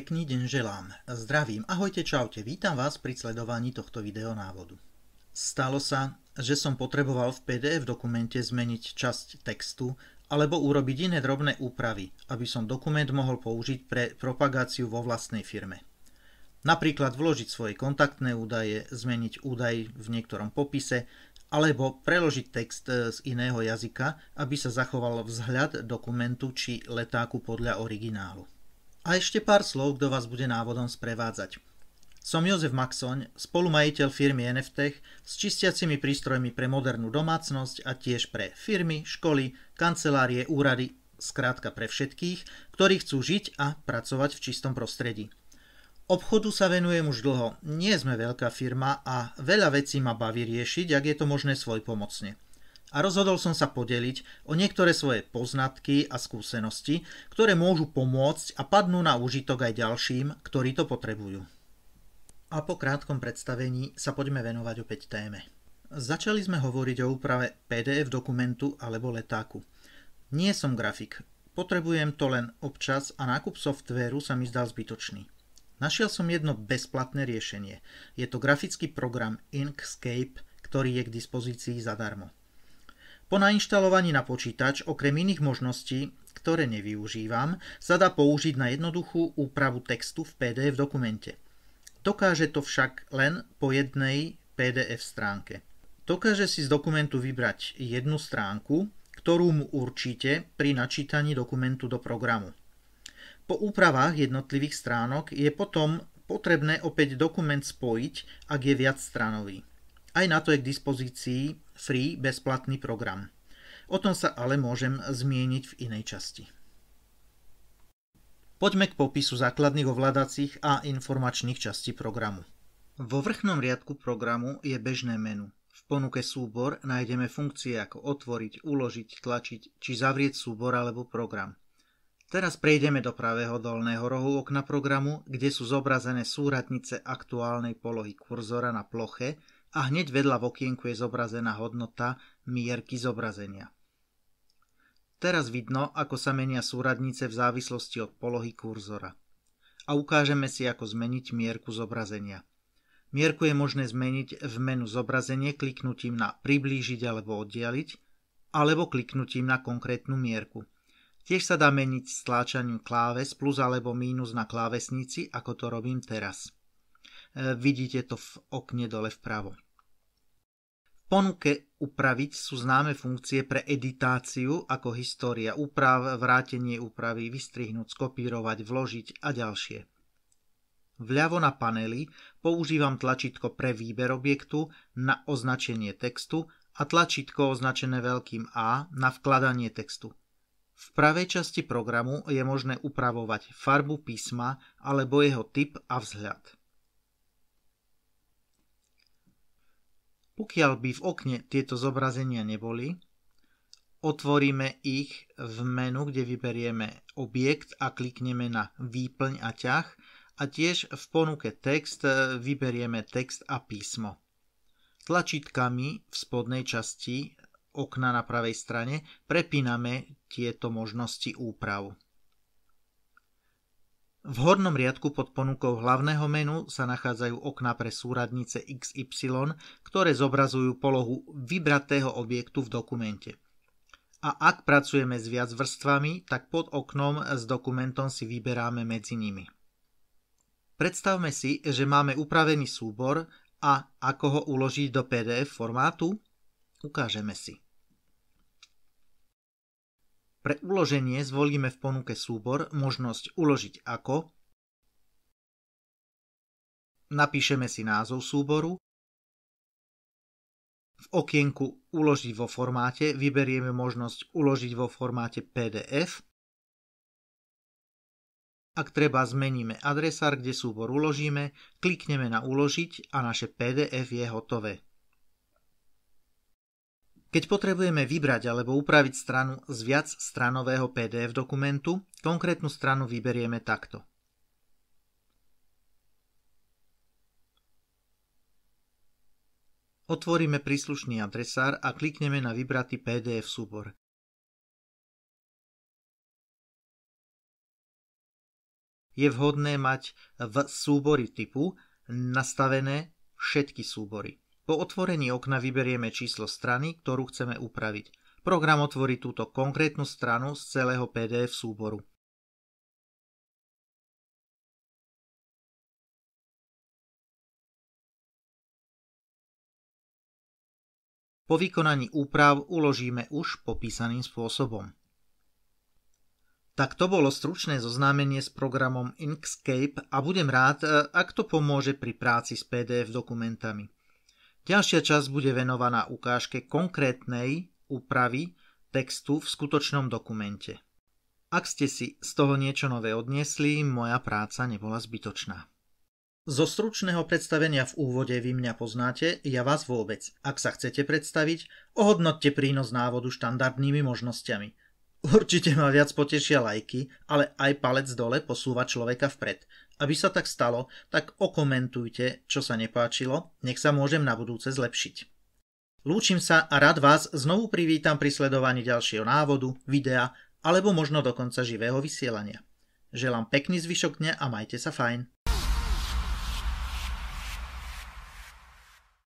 Pekný deň želám. Zdravím, ahojte, čaute, vítam vás pri sledovaní tohto videonávodu. Stalo sa, že som potreboval v PDF dokumente zmeniť časť textu alebo urobiť iné drobné úpravy, aby som dokument mohol použiť pre propagáciu vo vlastnej firme. Napríklad vložiť svoje kontaktné údaje, zmeniť údaj v niektorom popise alebo preložiť text z iného jazyka, aby sa zachoval vzhľad dokumentu či letáku podľa originálu. A ešte pár slov, kto vás bude návodom sprevádzať. Som Jozef Maxoň, spolumajiteľ firmy NFTech s čistiacimi prístrojmi pre modernú domácnosť a tiež pre firmy, školy, kancelárie, úrady, skrátka pre všetkých, ktorí chcú žiť a pracovať v čistom prostredí. Obchodu sa venujem už dlho, nie sme veľká firma a veľa vecí ma baví riešiť, ak je to možné svojpomocne. A rozhodol som sa podeliť o niektoré svoje poznatky a skúsenosti, ktoré môžu pomôcť a padnú na úžitok aj ďalším, ktorí to potrebujú. A po krátkom predstavení sa poďme venovať opäť téme. Začali sme hovoriť o úprave PDF dokumentu alebo letáku. Nie som grafik, potrebujem to len občas a nákup softvéru sa mi zdal zbytočný. Našiel som jedno bezplatné riešenie. Je to grafický program Inkscape, ktorý je k dispozícii zadarmo. Po nainštalovaní na počítač, okrem iných možností, ktoré nevyužívam, sa dá použiť na jednoduchú úpravu textu v PDF dokumente. Dokáže to však len po jednej PDF stránke. Dokáže si z dokumentu vybrať jednu stránku, ktorú mu určíte pri načítaní dokumentu do programu. Po úpravách jednotlivých stránok je potom potrebné opäť dokument spojiť, ak je viacstranový. Aj na to je k dispozícii free bezplatný program. O tom sa ale môžem zmieniť v inej časti. Poďme k popisu základných ovládacích a informačných častí programu. Vo vrchnom riadku programu je bežné menu. V ponuke súbor nájdeme funkcie ako otvoriť, uložiť, tlačiť či zavrieť súbor alebo program. Teraz prejdeme do pravého dolného rohu okna programu, kde sú zobrazené súradnice aktuálnej polohy kurzora na ploche a hneď vedľa v okienku je zobrazená hodnota mierky zobrazenia. Teraz vidno, ako sa menia súradnice v závislosti od polohy kurzora. A ukážeme si, ako zmeniť mierku zobrazenia. Mierku je možné zmeniť v menu zobrazenie kliknutím na priblížiť alebo oddialiť, alebo kliknutím na konkrétnu mierku. Tiež sa dá meniť stláčaním kláves plus alebo mínus na klávesnici, ako to robím teraz. Vidíte to v okne dole vpravo. V ponuke upraviť sú známe funkcie pre editáciu ako história úprav, vrátenie úpravy, vystrihnúť, skopírovať, vložiť a ďalšie. Vľavo na paneli používam tlačítko pre výber objektu na označenie textu a tlačítko označené veľkým A na vkladanie textu. V pravej časti programu je možné upravovať farbu písma alebo jeho typ a vzhľad. Pokiaľ by v okne tieto zobrazenia neboli, otvoríme ich v menu, kde vyberieme objekt a klikneme na výplň a ťah a tiež v ponuke text vyberieme text a písmo. Tlačítkami v spodnej časti okna na pravej strane prepíname tieto možnosti úprav. V hornom riadku pod ponukou hlavného menu sa nachádzajú okná pre súradnice XY, ktoré zobrazujú polohu vybratého objektu v dokumente. A ak pracujeme s viac vrstvami, tak pod oknom s dokumentom si vyberáme medzi nimi. Predstavme si, že máme upravený súbor a ako ho uložiť do PDF formátu? Ukážeme si. Pre uloženie zvolíme v ponuke súbor možnosť uložiť ako, napíšeme si názov súboru, v okienku uložiť vo formáte vyberieme možnosť uložiť vo formáte PDF, ak treba zmeníme adresár, kde súbor uložíme, klikneme na uložiť a naše PDF je hotové. Keď potrebujeme vybrať alebo upraviť stranu z viacstranového PDF dokumentu, konkrétnu stranu vyberieme takto. Otvoríme príslušný adresár a klikneme na vybratý PDF súbor. je vhodné mať v súbori typu nastavené všetky súbory. Po otvorení okna vyberieme číslo strany, ktorú chceme upraviť. Program otvorí túto konkrétnu stranu z celého PDF súboru. Po vykonaní úprav uložíme už popísaným spôsobom. Tak to bolo stručné zoznámenie s programom Inkscape a budem rád, ak to pomôže pri práci s PDF dokumentami. Ďalšia časť bude venovaná ukážke konkrétnej úpravy textu v skutočnom dokumente. Ak ste si z toho niečo nové odniesli, moja práca nebola zbytočná. Zo stručného predstavenia v úvode vy mňa poznáte, ja vás vôbec. Ak sa chcete predstaviť, ohodnoťte prínos návodu štandardnými možnosťami. Určite ma viac potešia lajky, ale aj palec dole posúva človeka vpred. Aby sa tak stalo, tak okomentujte, čo sa nepáčilo, nech sa môžem na budúce zlepšiť. Lúčim sa a rád vás znovu privítam pri sledovaní ďalšieho návodu, videa alebo možno dokonca živého vysielania. Želám pekný zvyšok dňa a majte sa fajn.